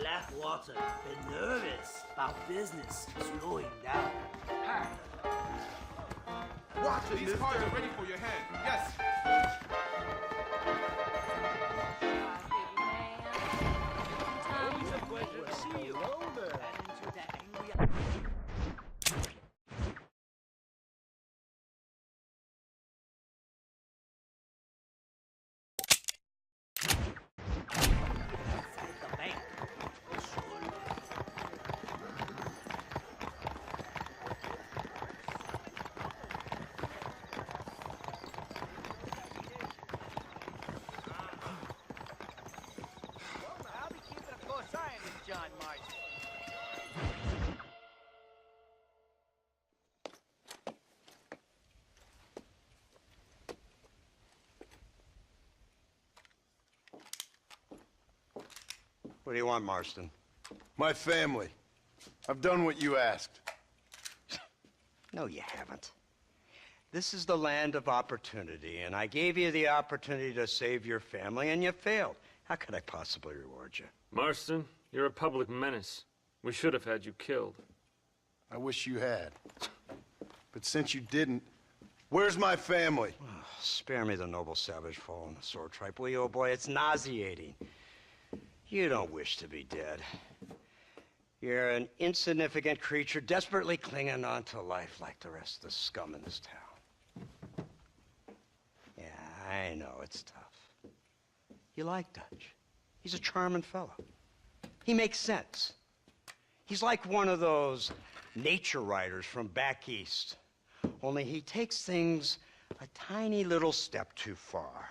Blackwater been nervous about business slowing down. Watch it, these cards are ready for your hand. Yes. Always a pleasure to see you. What do you want, Marston? My family. I've done what you asked. No, you haven't. This is the land of opportunity, and I gave you the opportunity to save your family, and you failed. How could I possibly reward you? Marston, you're a public menace. We should have had you killed. I wish you had. But since you didn't, where's my family? Oh, spare me the noble savage fall on the sword tripe, will you, old boy? It's nauseating. You don't wish to be dead. You're an insignificant creature desperately clinging on to life like the rest of the scum in this town. Yeah, I know, it's tough. You like Dutch. He's a charming fellow. He makes sense. He's like one of those nature writers from back east. Only he takes things a tiny little step too far.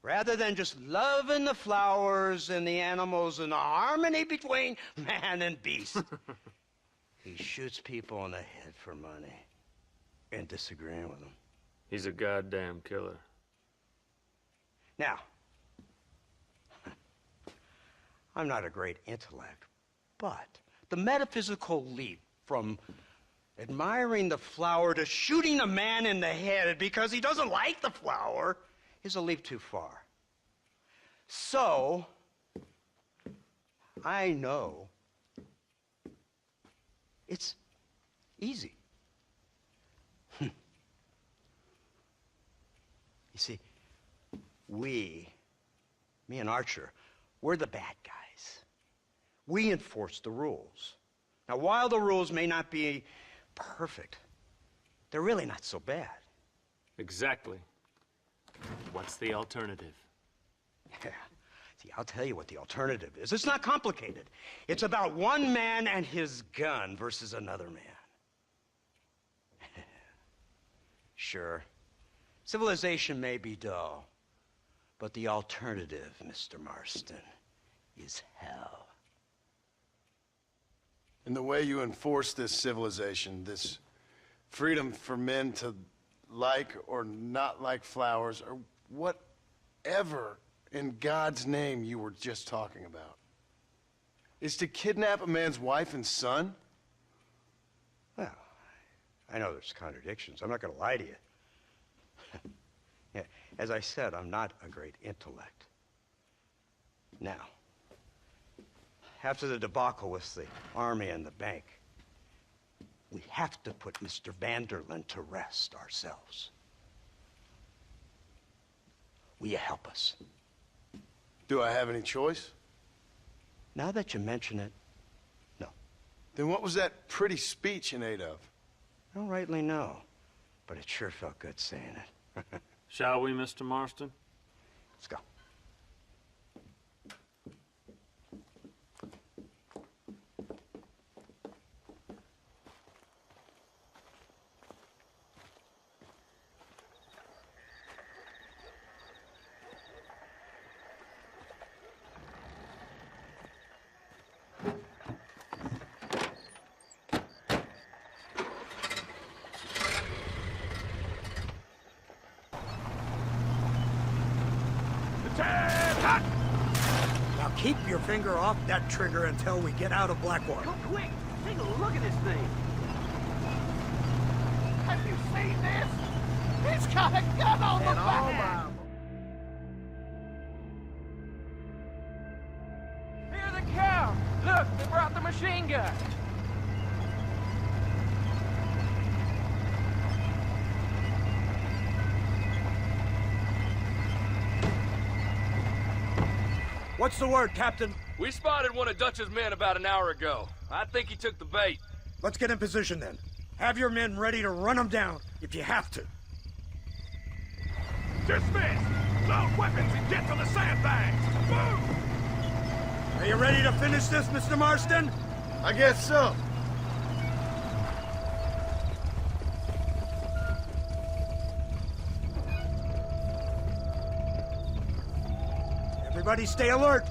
Rather than just loving the flowers and the animals and the harmony between man and beast, he shoots people in the head for money and disagreeing with them. He's a goddamn killer. Now, I'm not a great intellect, but the metaphysical leap from admiring the flower to shooting a man in the head because he doesn't like the flower is a leap too far. So, I know it's easy. You see, me and Archer, we're the bad guys. We enforce the rules. Now, while the rules may not be perfect, they're really not so bad. Exactly. What's the alternative? Yeah. See, I'll tell you what the alternative is. It's not complicated. It's about one man and his gun versus another man. Sure, civilization may be dull, but the alternative, Mr. Marston, is hell. And the way you enforce this civilization, this freedom for men to like or not like flowers, or whatever in God's name you were just talking about, is to kidnap a man's wife and son? Well, I know there's contradictions. I'm not going to lie to you. Yeah, as I said, I'm not a great intellect. Now, after the debacle with the army and the bank, we have to put Mr. Vanderlyn to rest ourselves. Will you help us? Do I have any choice? Now that you mention it, no. Then what was that pretty speech in aid of? I don't rightly know, but it sure felt good saying it. Shall we, Mr. Marston? Let's go. Now keep your finger off that trigger until we get out of Blackwater. Go quick! Take a look at this thing! Have you seen this? It's got a gun on the back! machine gun! What's the word, Captain? We spotted one of Dutch's men about an hour ago. I think he took the bait. Let's get in position then. Have your men ready to run them down if you have to. Dismiss! Load weapons and get to the sandbags! Move! Are you ready to finish this, Mr. Marston? I guess so. Everybody stay alert.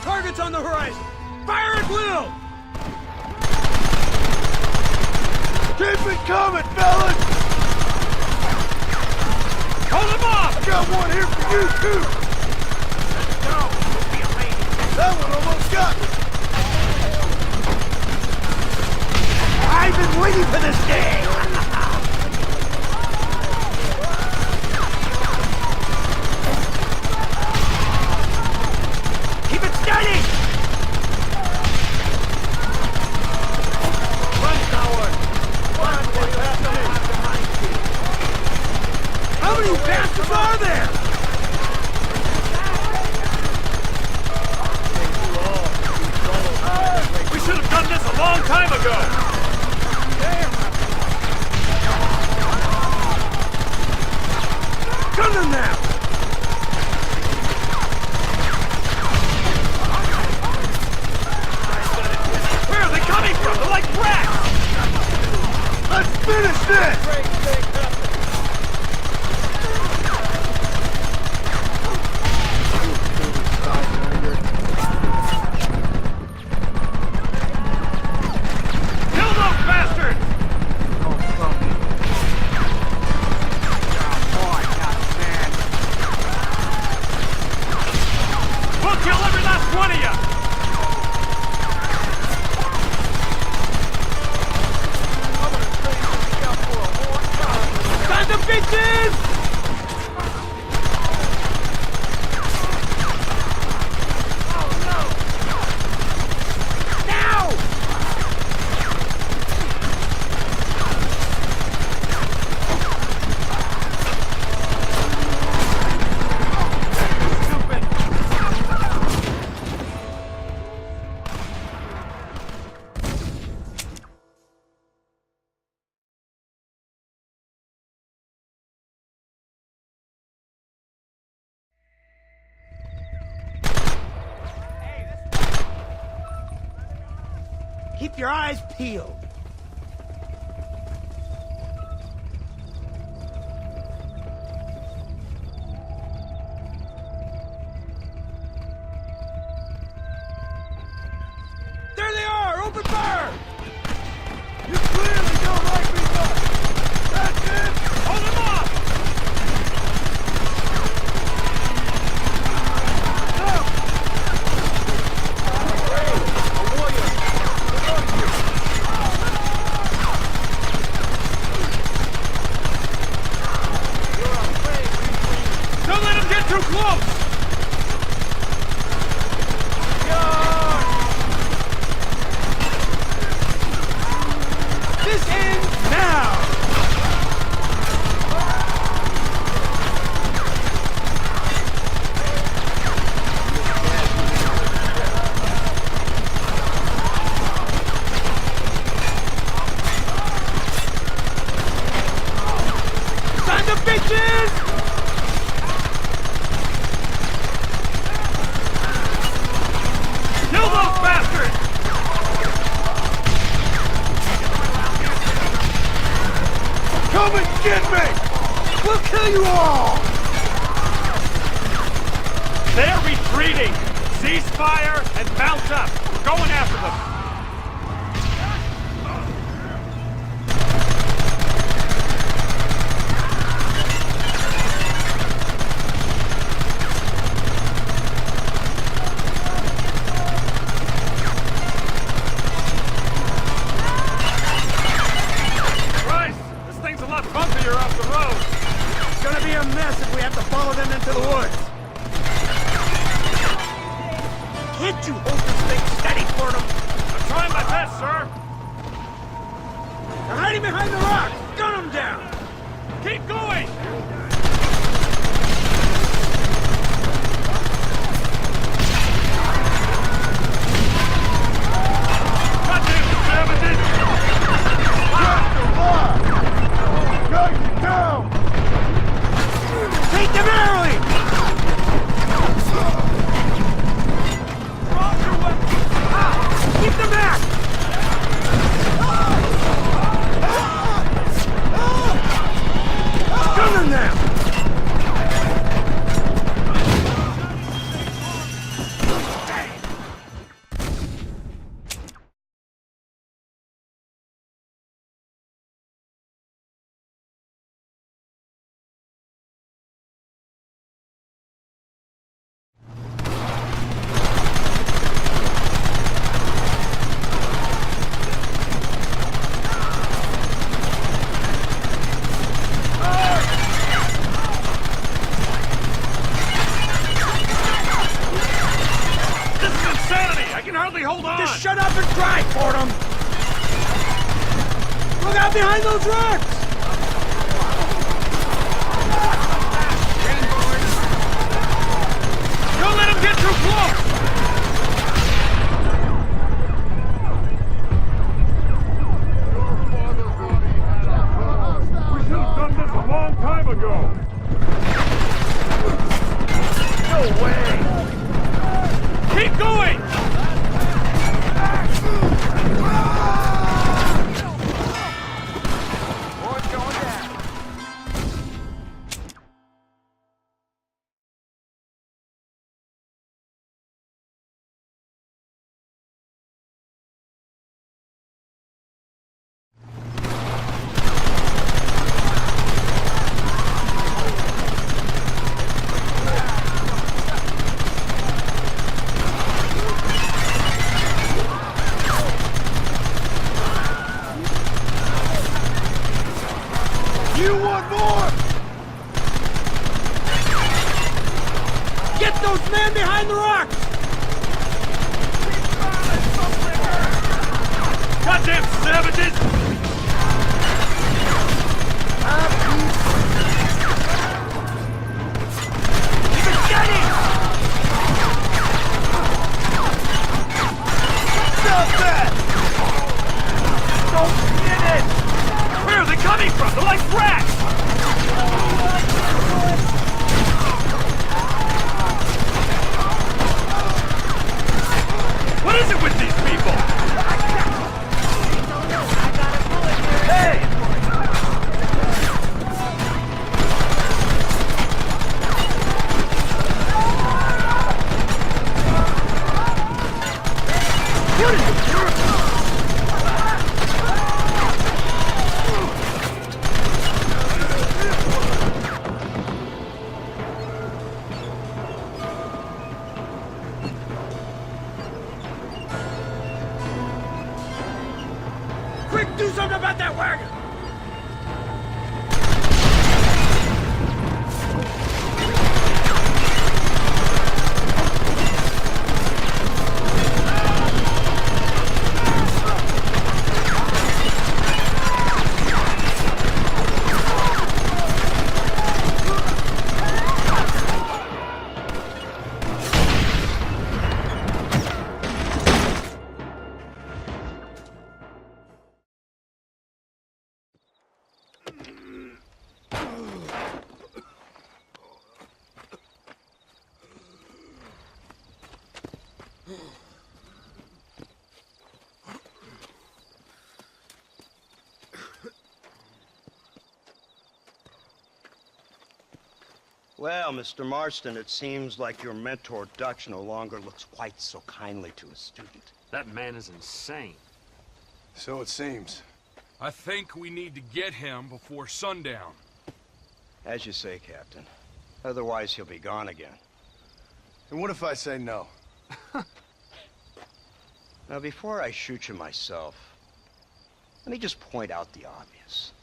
Targets on the horizon! Fire at will! Keep it coming, fellas! Hold him off! I got one here for you, too! Let's go! Don't be a lady! That one almost got me! I've been waiting for this day! Keep it steady! Run, coward! Run, what you have to do! How many bastards are there? We should have done this a long time ago! Gun them now! Where are they coming from? They're like rats! Let's finish this! Kill those bastards! We'll kill every last one of you! Time to bitches! Keep your eyes peeled. There they are! Open fire! You clearly don't like me much! That's it! Hold him off! Don't let him get too close! This ends now! Time to bitches! Kill those bastards! Come and get me! We'll kill you all! They're retreating! Cease fire and mount up! We're going after them! follow them into the woods. Can't you hold this thing steady for them? I'm trying my best, sir. They're hiding behind the rock. Gun them down. Keep going! Take them early! Drop your weapons! Keep them back! Gun them now! Hold on! Just shut up and drive, Fordham! Look out behind those rocks! Don't let him get too close! We should have done this a long time ago! No way! Keep going! You want more? Get those men behind the rocks! Goddamn savages! Keep it steady! Stop that! Don't get it! Where are they coming from? They're like rats! What is it with these people? Hey! What is it? Quick, do something about that wagon! Well, Mr. Marston, it seems like your mentor Dutch no longer looks quite so kindly to his student. That man is insane. So it seems. I think we need to get him before sundown. As you say, Captain. Otherwise, he'll be gone again. And what if I say no? Now, before I shoot you myself, let me just point out the obvious.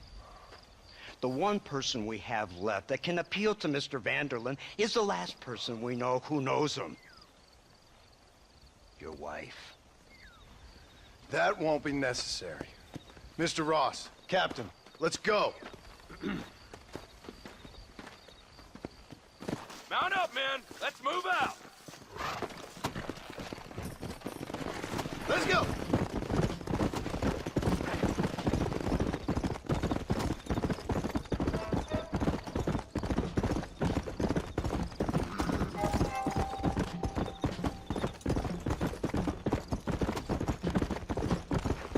The one person we have left that can appeal to Mr. Vanderlyn is the last person we know who knows him. Your wife. That won't be necessary. Mr. Ross, Captain, let's go. Mount up, men. Let's move out. Let's go!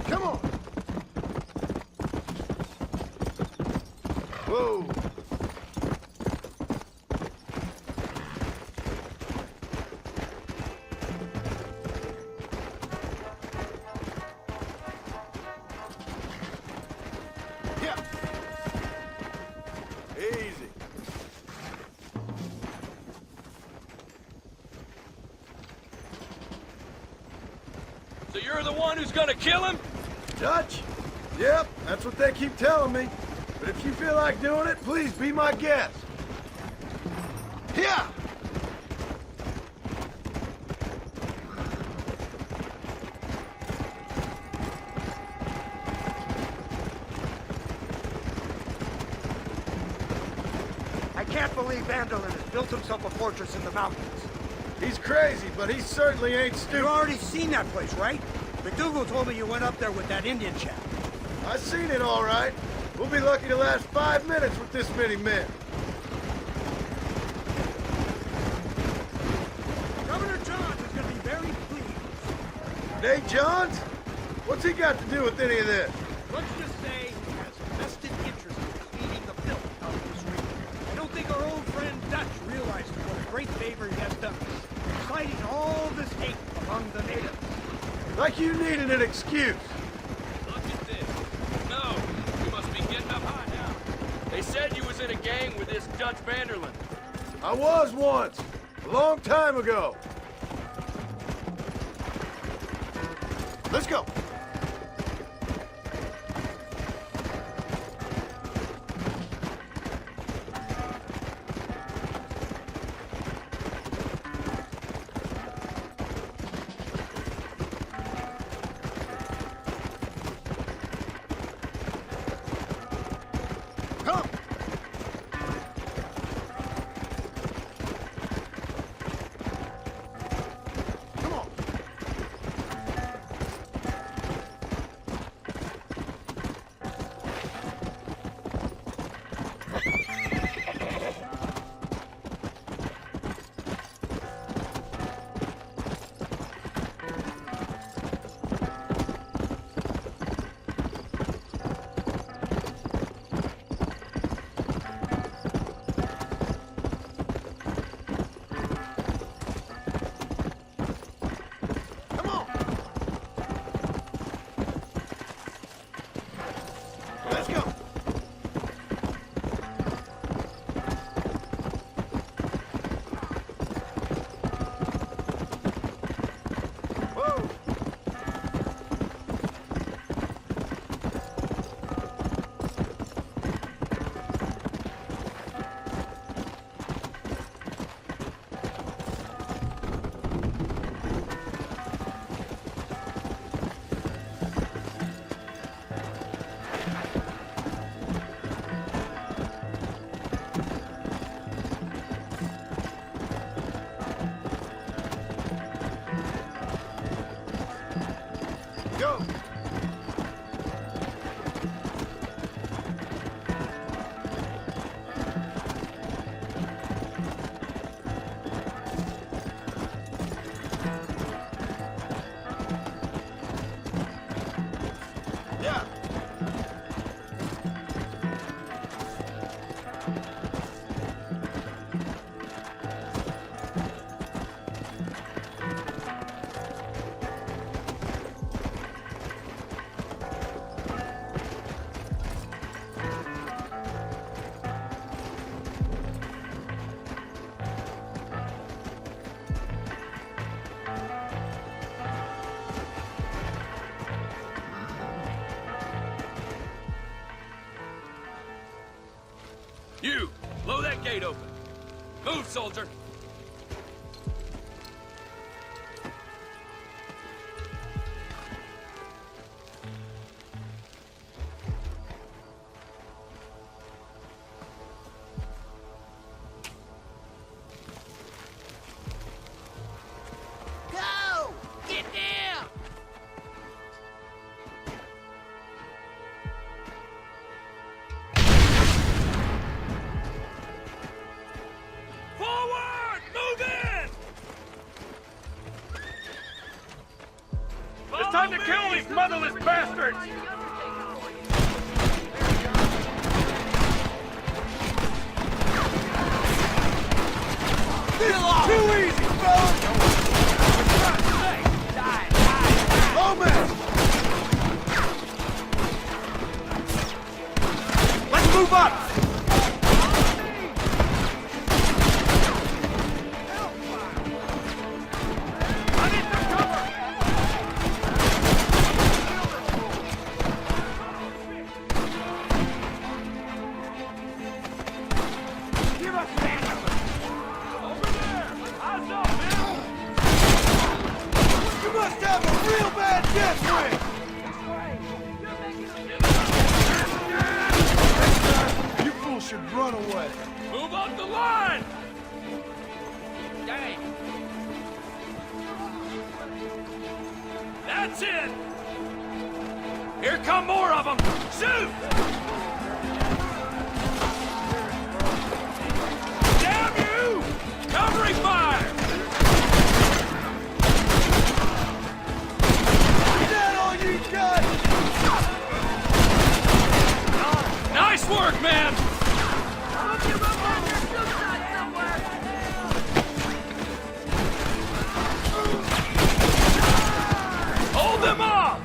Come on! Whoa! Easy. So you're the one who's gonna kill him? Dutch? Yep, that's what they keep telling me. But if you feel like doing it, please be my guest. Yeah! I can't believe Vanderlyn has built himself a fortress in the mountains. He's crazy, but he certainly ain't You've stupid. already seen that place, right? McDougal told me you went up there with that Indian chap. I seen it all right. We'll be lucky to last 5 minutes with this many men. Governor Johns is going to be very pleased. Nate Johns? What's he got to do with any of this? Let's just say he has a vested interest in cleaning the filth out of this region. I don't think our old friend Dutch realizes what a great favor he has done us, inciting all this hate among the natives. Like you needed an excuse. Look at this. No, you must be getting up high now. They said you was in a gang with this Dutch Vanderlyn. I was once, a long time ago. Let's go. Come. Come on. blow that gate open. Move, soldier. Go! Get down! Forward! Move in! It's time to kill these motherless bastards! This is too easy, fellas! Lomax! Let's move up! I need some cover! Give us that! Over there! Eyes up, man! You must have a real bad death wish! You fools should run away. Move up the line! Dang. That's it! Here come more of them! Shoot! Damn you! Covering fire! Is that all you got? Nice work, man! Hold them off!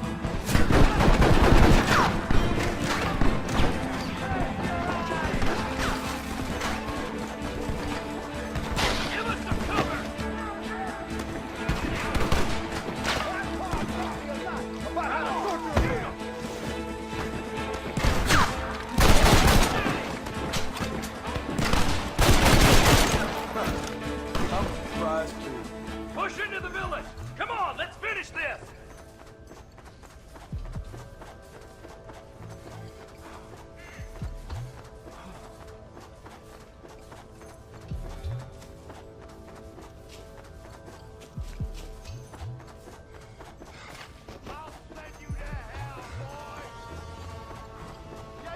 Give us some cover! I'm surprised too. Push into the village! Come on, let's finish this!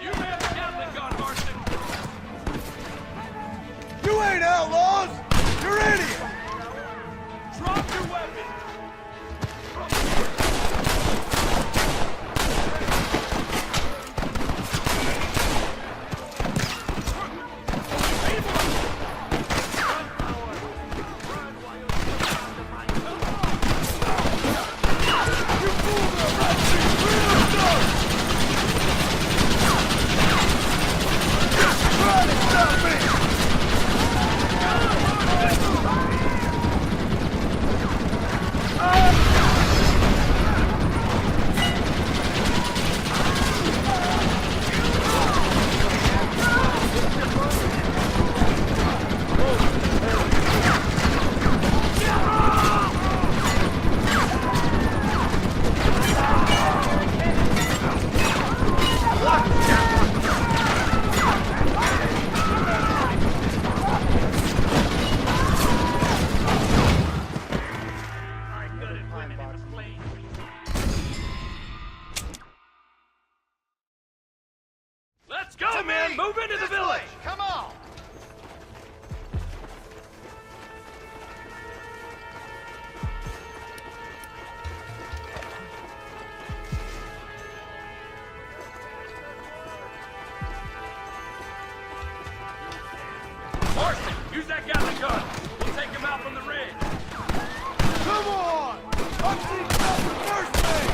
You have the Gatling gun, Marston. You ain't outlaws! You're idiots! Drop your weapon! Try to stop me! Let's go, man! Move into the village! Come on! Marston, use that Gatling gun! We'll take him out from the ridge! Come on! I'm seeing something first thing!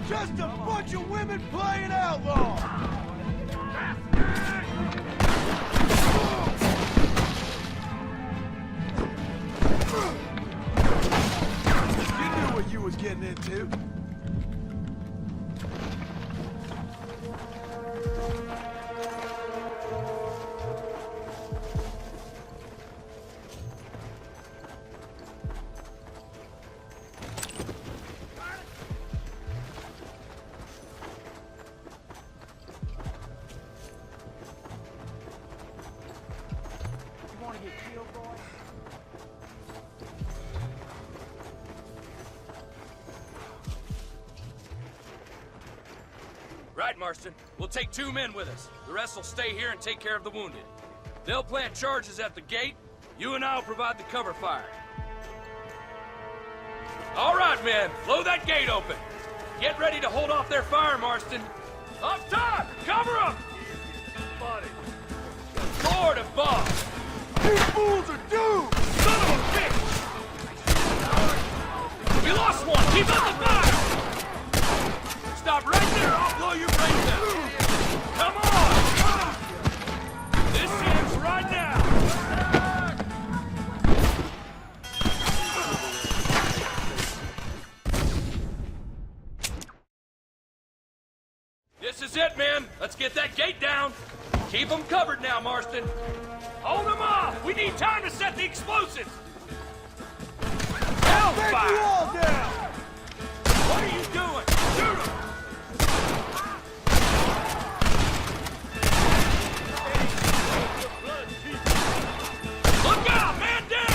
Just a bunch of women playing outlaw! You knew what you was getting into. Right, Marston. We'll take 2 men with us. The rest will stay here and take care of the wounded. They'll plant charges at the gate. You and I'll provide the cover fire. All right, men. Blow that gate open. Get ready to hold off their fire, Marston. Up top! Cover them! Buddy. Lord above! These fools are doomed! Son of a bitch! We lost one! Keep up the fire! Stop right there! I'll blow your brains out! Come on! This ends right now! This is it, men! Let's get that gate down! Keep them covered now, Marston! Hold them off! We need time to set the explosives! Take you all down! What are you doing? Shoot them! Look out! Man down!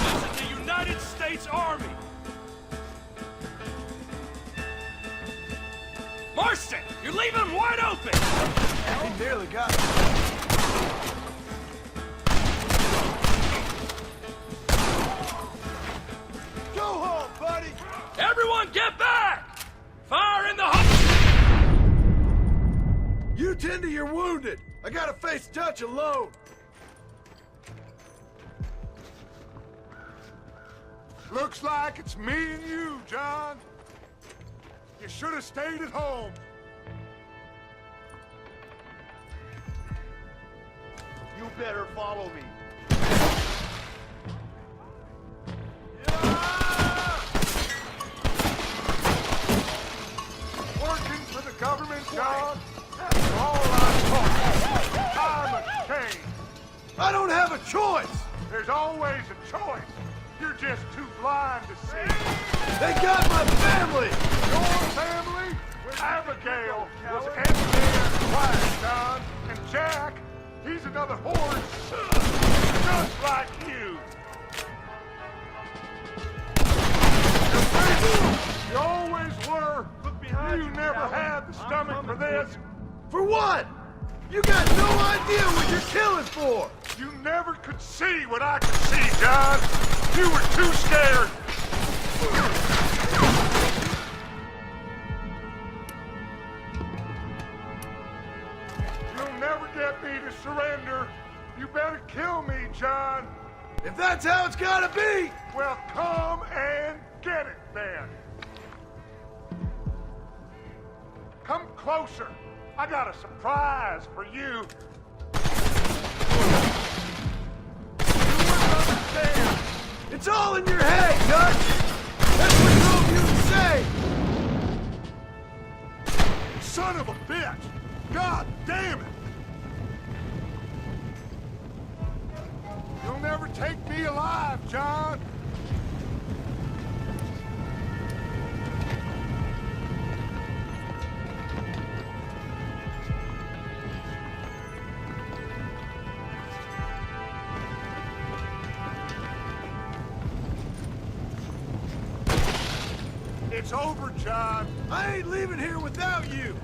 This is the United States Army! Marston! You're leaving them wide open! He nearly got me. Go home, buddy! Everyone get back! Fire in the hole! You tend to your wounded. I gotta face Dutch alone. Looks like it's me and you, John. You should have stayed at home. You better follow me. Working for the government, John. That's all I'm talking. I'm a change. I don't have a choice. There's always a choice. You're just too blind to see. They got my family. Your family? Abigail was engineered twice, John. And Jack, he's another horse. Just like you. You always were. Look behind you. You never had the stomach for this. For what? You got no idea what you're killing for. You never could see what I could see, John. You were too scared. You'll never get me to surrender. You better kill me, John. If that's how it's gotta be. Well, come and get it then. Come closer. I got a surprise for you. You wouldn't understand. It's all in your head, Dutch. That's what drove you insane. Son of a bitch. God damn it. You'll never take me alive, John. It's over, John. I ain't leaving here without you.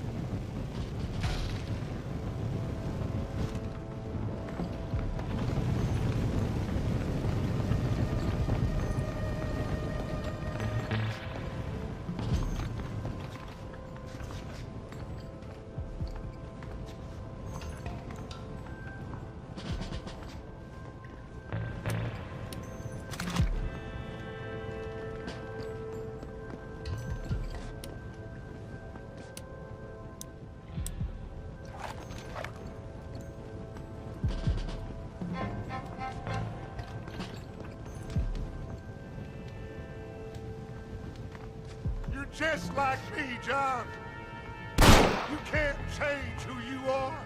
just like me, John. You can't change who you are.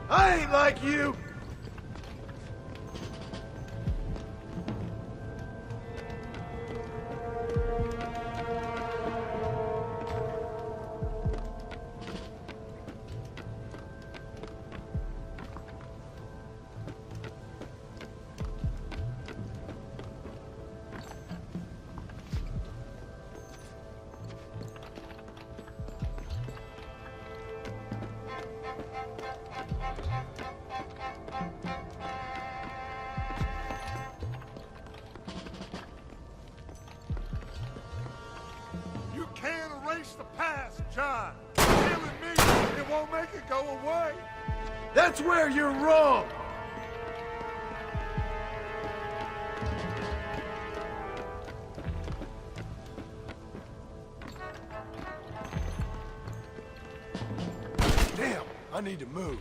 I ain't like you. You can't erase the past, John. Killing me, it won't make it go away. That's where you're wrong. Damn, I need to move.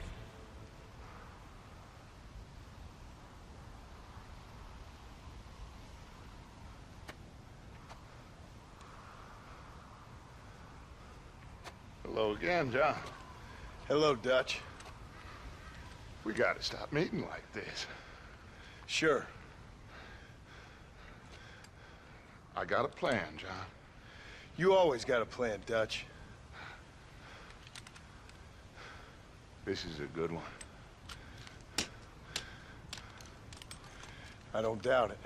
Hello again, John. Hello, Dutch. We gotta stop meeting like this. Sure. I got a plan, John. You always got a plan, Dutch. This is a good one. I don't doubt it.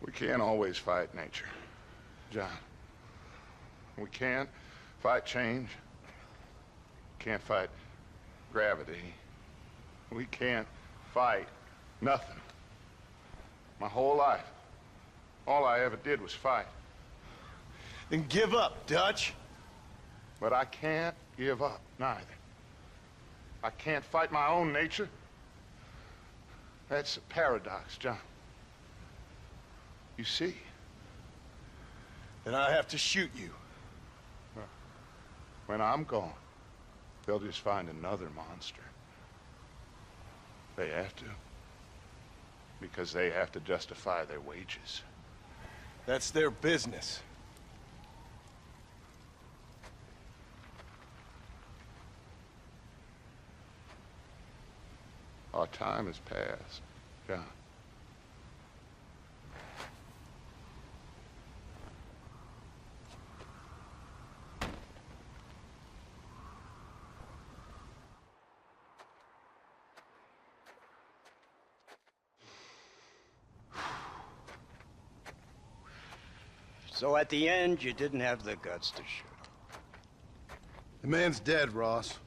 We can't always fight nature, John. We can't fight change. Can't fight gravity. We can't fight nothing. My whole life, all I ever did was fight. Then give up, Dutch. But I can't give up, neither. I can't fight my own nature. That's a paradox, John. You see? Then I have to shoot you. When I'm gone, they'll just find another monster. They have to. Because they have to justify their wages. That's their business. Our time has passed, John. So at the end, you didn't have the guts to shoot him. The man's dead, Ross.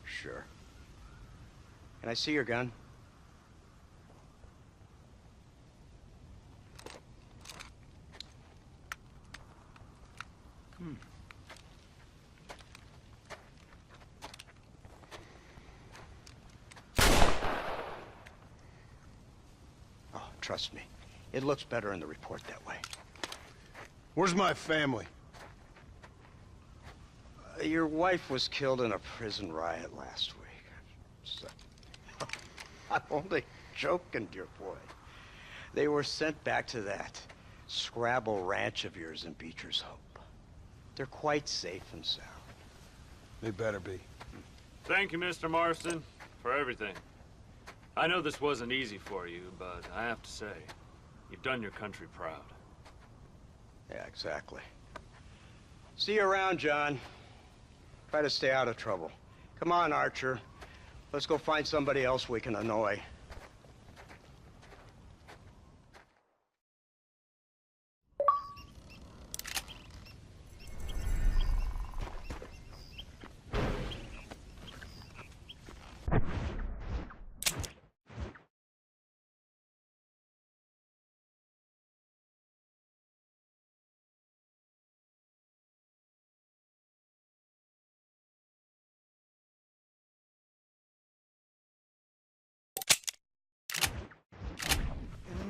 Sure. Can I see your gun? Oh, trust me. It looks better in the report that way. Where's my family? Your wife was killed in a prison riot last week. So, I'm only joking, dear boy. They were sent back to that Scrabble ranch of yours in Beecher's Hope. They're quite safe and sound. They better be. Thank you, Mr. Marston, for everything. I know this wasn't easy for you, but I have to say, you've done your country proud. Yeah, exactly. See you around, John. Try to stay out of trouble. Come on, Archer. Let's go find somebody else we can annoy.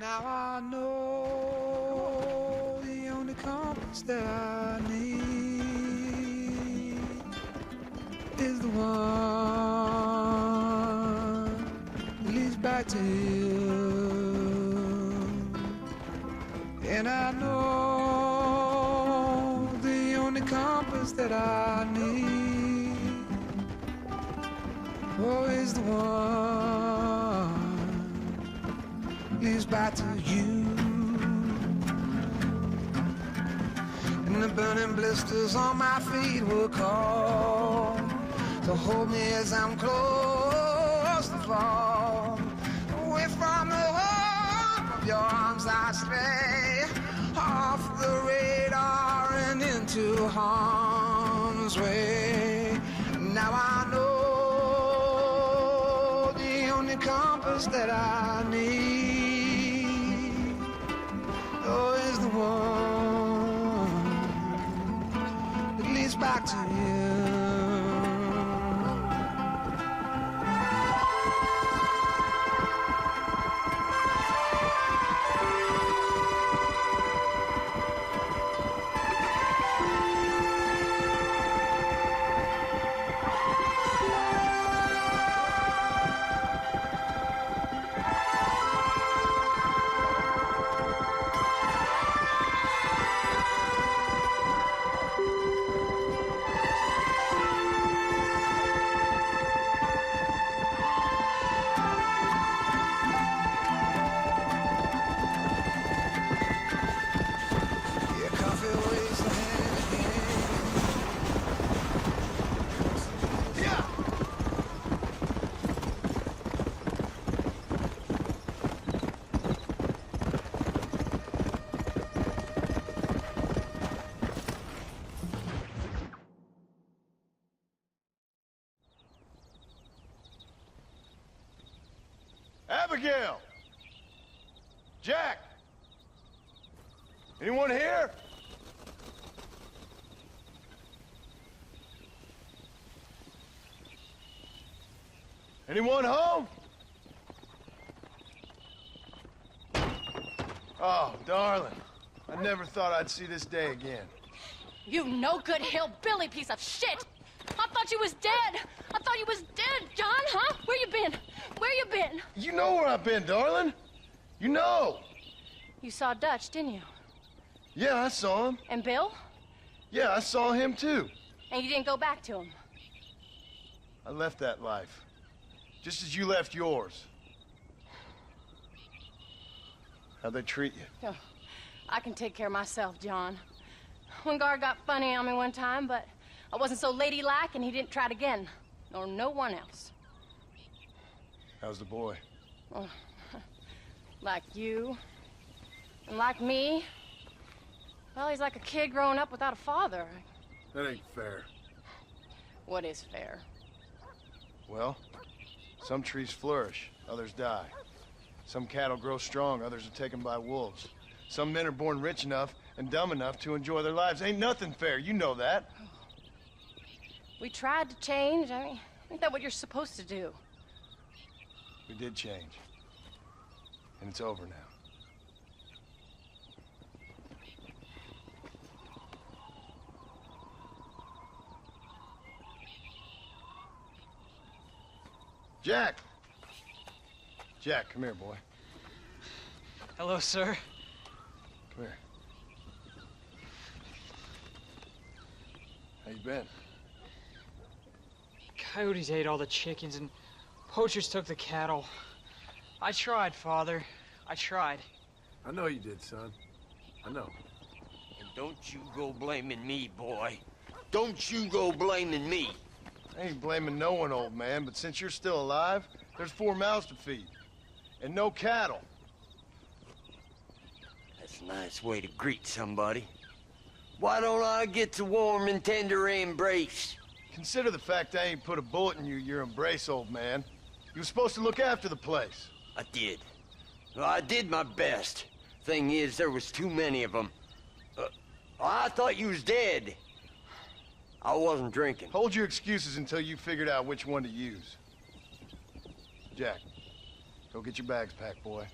Now I know the only compass that I need is the one that leads back to you. that I need. Always the one leads back to you. And the burning blisters on my feet will call to hold me as I'm close to fall. Away from the warmth of your arms I stray, off the radar and into harm's way. Now I know the only compass that I need, oh, is the one that leads back to you. Abigail! Jack! Anyone here? Anyone home? Oh, darling. I never thought I'd see this day again. You no-good hillbilly piece of shit! I thought you was dead! I thought you was dead, John, huh? Where you been? Where you been? You know where I've been, darling. You know. You saw Dutch, didn't you? Yeah, I saw him. And Bill? Yeah, I saw him too. And you didn't go back to him? I left that life. Just as you left yours. How'd they treat you? Oh, I can take care of myself, John. One guard got funny on me one time, but I wasn't so ladylike and he didn't try it again. Nor no one else. How's the boy? Oh, like you. And like me. Well, he's like a kid growing up without a father. That ain't fair. What is fair? Well, some trees flourish, others die. Some cattle grow strong, others are taken by wolves. Some men are born rich enough and dumb enough to enjoy their lives. Ain't nothing fair, you know that. We tried to change. I mean, ain't that what you're supposed to do? We did change. And it's over now. Jack! Jack, come here, boy. Hello, sir. Come here. How you been? Coyotes ate all the chickens and poachers took the cattle. I tried, Father. I tried. I know you did, son. I know. And don't you go blaming me, boy. Don't you go blaming me. I ain't blaming no one, old man, but since you're still alive, there's 4 mouths to feed. And no cattle. That's a nice way to greet somebody. Why don't I get the warm and tender embrace? Consider the fact I ain't put a bullet in your embrace, old man. You were supposed to look after the place. I did. Well, I did my best. Thing is, there was too many of them. I thought you was dead. I wasn't drinking. Hold your excuses until you figured out which one to use. Jack, go get your bags packed, boy.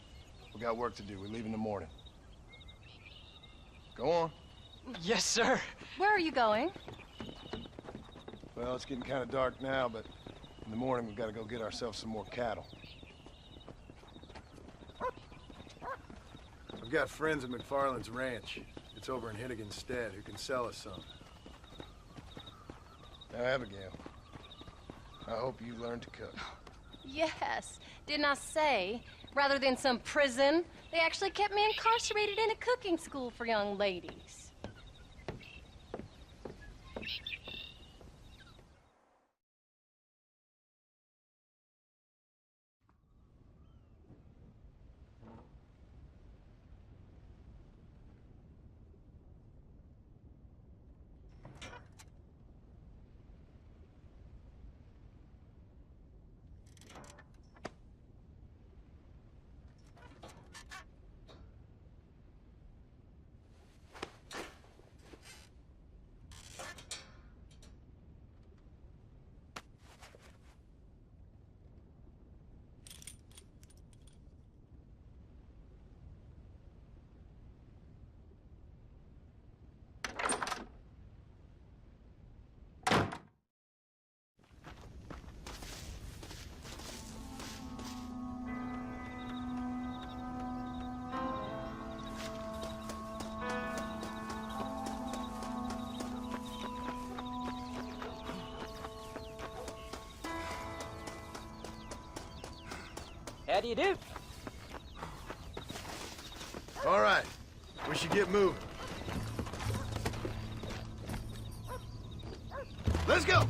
We got work to do. We leave in the morning. Go on. Yes, sir. Where are you going? Well, it's getting kind of dark now, but in the morning we've got to go get ourselves some more cattle. I've got friends at McFarland's ranch. It's over in Hennigan's stead who can sell us some. Now, Abigail, I hope you learn to cook. Yes. Didn't I say, rather than some prison, they actually kept me incarcerated in a cooking school for young ladies. How do you do? All right, we should get moving. Let's go!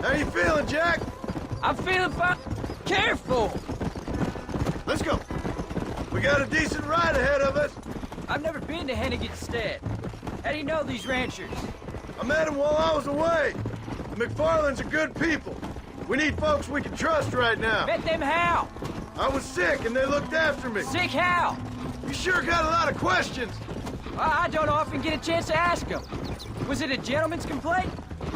How you feeling, Jack? I'm feeling fine. Careful! Let's go. We got a decent ride ahead of us. I've never been to Hennigan's Stead. How do you know these ranchers? I met them while I was away. The McFarlands are good people. We need folks we can trust right now. Met them how? I was sick and they looked after me. Sick how? You sure got a lot of questions. I don't often get a chance to ask them. Was it a gentleman's complaint?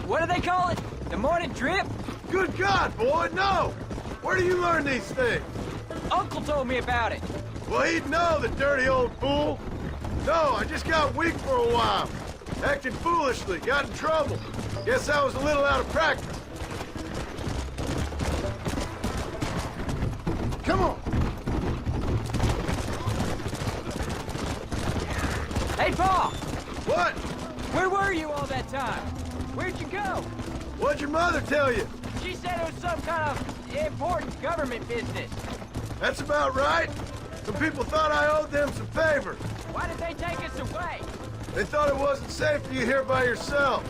What do they call it? The morning drip? Good God, boy, no! Where do you learn these things? Uncle told me about it. Well, he'd know, the dirty old fool. No, I just got weak for a while. Acted foolishly, got in trouble. Guess I was a little out of practice. Come on. Hey, Pa! What? Where were you all that time? Where'd you go? What'd your mother tell you? She said it was some kind of important government business. That's about right. Some people thought I owed them some favors. Why did they take us away? They thought it wasn't safe for you here by yourself.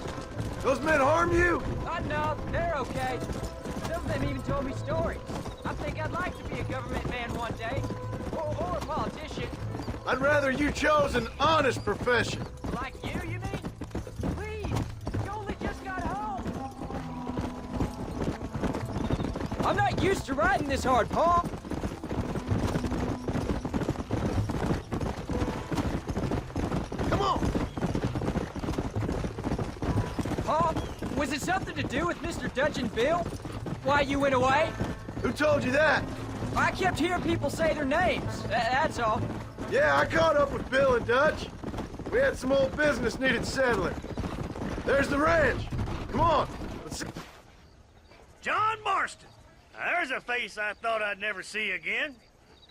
Those men harm you? No, they're okay. Some of them even told me stories. I think I'd like to be a government man one day. Or a politician. I'd rather you chose an honest profession. Like you mean? Please, you only just got home. I'm not used to riding this hard, Pa. Was it something to do with Mr. Dutch and Bill? Why you went away? Who told you that? I kept hearing people say their names. That's all. Yeah, I caught up with Bill and Dutch. We had some old business needed settling. There's the ranch. Come on. Let's see. John Marston. Now, there's a face I thought I'd never see again.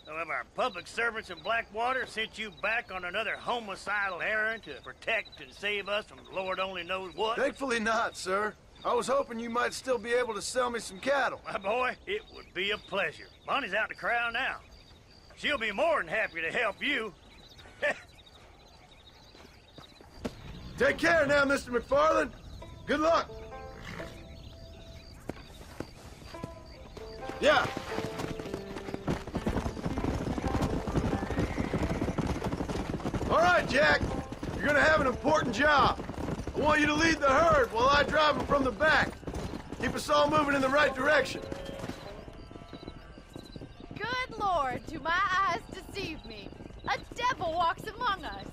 Some of our public servants in Blackwater sent you back on another homicidal errand to protect and save us from Lord only knows what. Thankfully not, sir. I was hoping you might still be able to sell me some cattle. My boy, it would be a pleasure. Bonnie's out in the crowd now. She'll be more than happy to help you. Take care now, Mr. McFarland. Good luck. Yeah. All right, Jack. You're gonna have an important job. I want you to lead the herd while I drive them from the back. Keep us all moving in the right direction. Good Lord, do my eyes deceive me? A devil walks among us.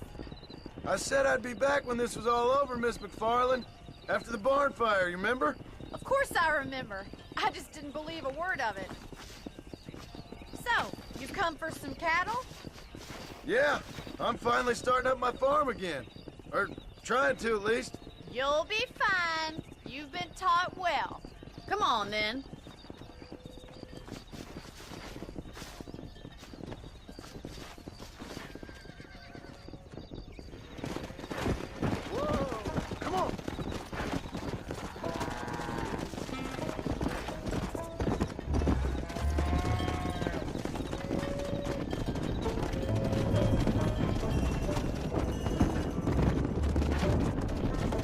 I said I'd be back when this was all over, Miss McFarland. After the barn fire, you remember? Of course I remember. I just didn't believe a word of it. So, you've come for some cattle? Yeah, I'm finally starting up my farm again. Or trying to, at least. You'll be fine. You've been taught well. Come on, then. Come on.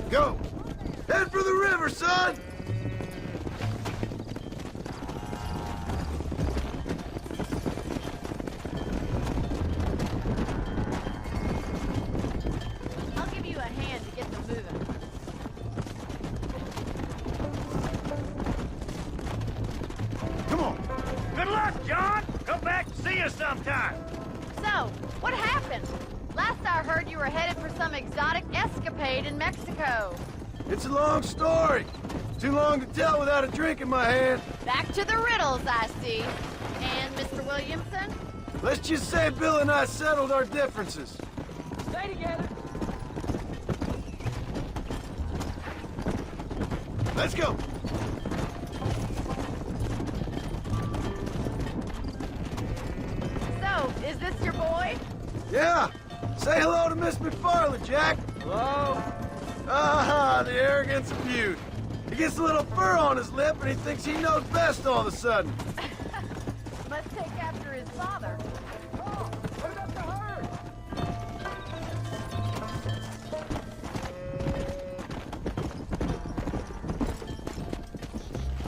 Go! Head for the river, son! I'll give you a hand to get them moving. Come on! Good luck, John! Come back and see us sometime! So, what happened? Last I heard you were headed for some exotic escapade in Mexico. It's a long story. Too long to tell without a drink in my hand. Back to the riddles, I see. And Mr. Williamson? Let's just say Bill and I settled our differences. Stay together. Let's go. So, is this your boy? Yeah. Say hello to Miss McFarland, Jack. Hello. Ah, the arrogance of youth. He gets a little fur on his lip and he thinks he knows best all of a sudden. Must take after his father. Oh, what about the herd?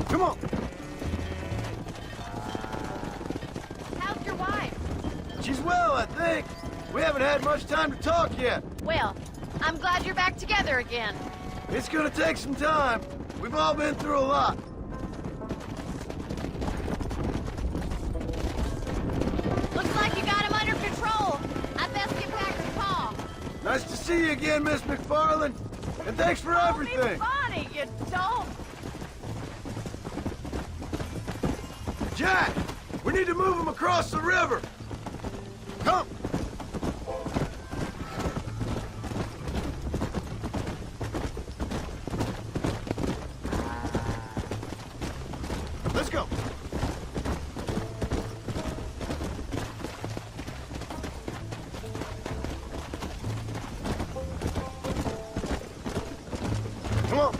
Come on. How's your wife? She's well, I think. We haven't had much time to talk yet. Well, I'm glad you're back together again. It's gonna take some time. We've all been through a lot. Looks like you got him under control. I best get back to Pa. Nice to see you again, Miss McFarland. And thanks for everything. Bonnie, you don't. Jack, we need to move him across the river. Come. Let's go. Come on.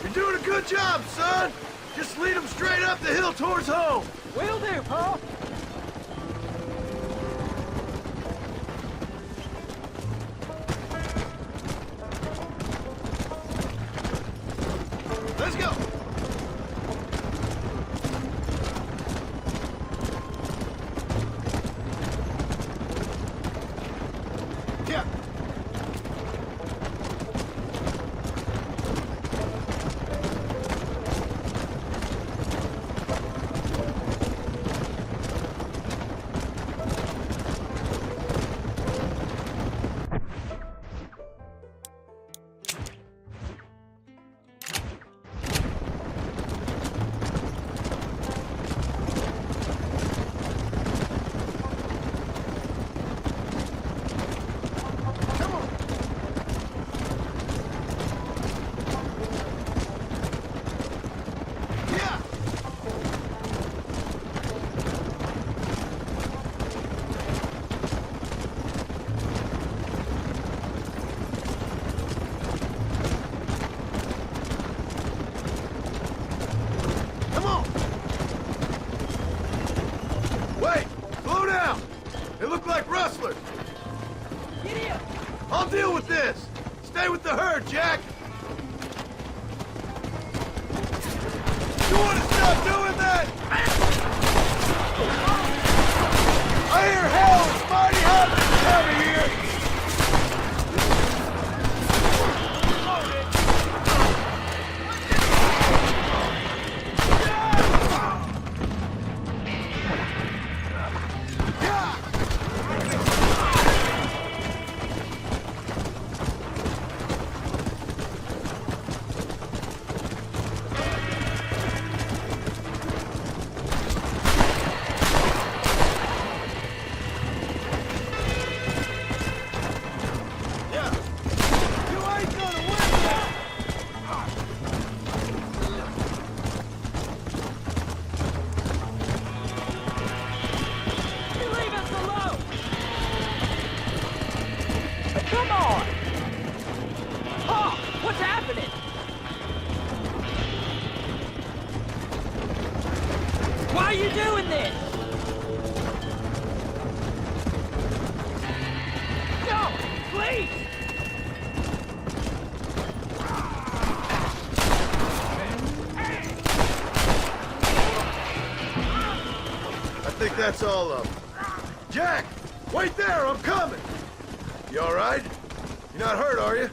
You're doing a good job, son. Just lead them straight up the hill towards home. Will do, Pa. Let's go. Yeah. I'll deal with this. Stay with the herd, Jack. You want to stop doing that? I hear hell is mighty hot coming here. that's all of them. Jack! Wait there, I'm coming! You all right? You're not hurt, are you?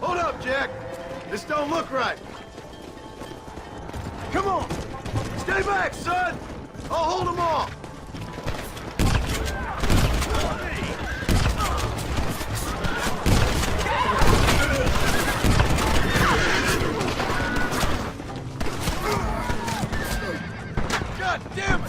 Hold up, Jack! This don't look right! Come on! Stay back, son! I'll hold them off! God damn it!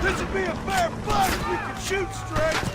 This would be a fair fight if we could shoot straight!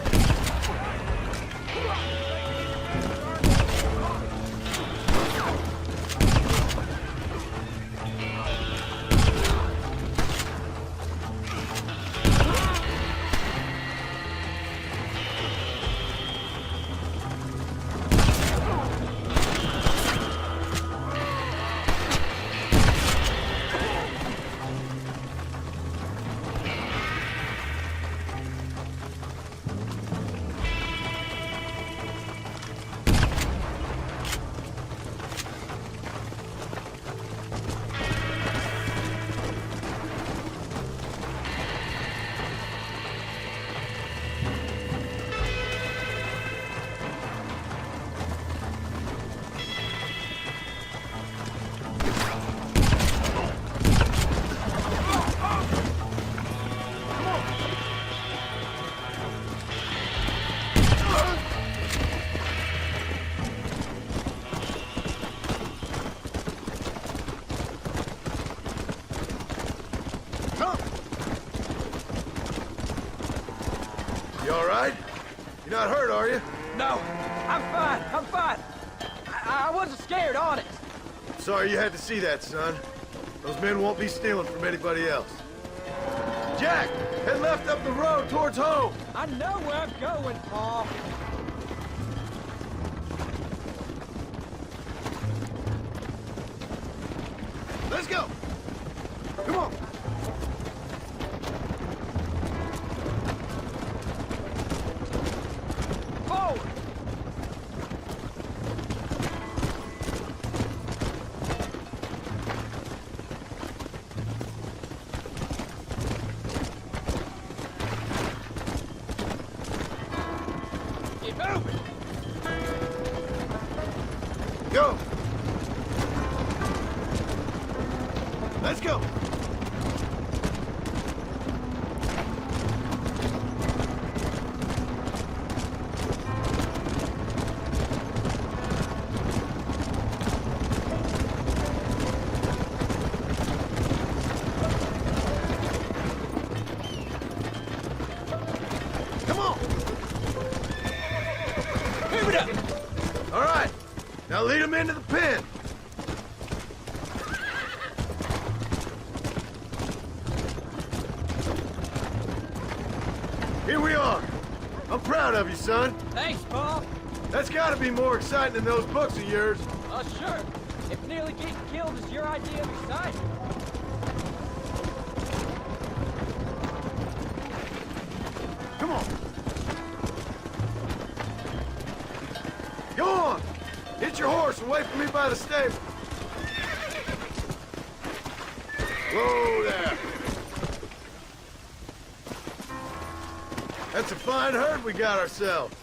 You all right? You're not hurt, are you? No, I'm fine. I'm fine. I wasn't scared, honest. Sorry you had to see that, son. Those men won't be stealing from anybody else. Jack, head left up the road towards home. I know where I'm going, Paul. Let's go. Come on. Forward. Keep moving. Go. Let's go. Come on. Move it up. All right. Now lead them into the pen. Here we are. I'm proud of you, son. Thanks, Paul. That's got to be more exciting than those books of yours. Sure. If nearly getting killed is your idea of excitement. Come on. Go on. Hit your horse and wait for me by the stable. Whoa there. That's a fine herd we got ourselves.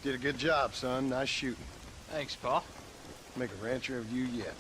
Did a good job, son. Nice shooting. Thanks, Paul. Make a rancher of you yet.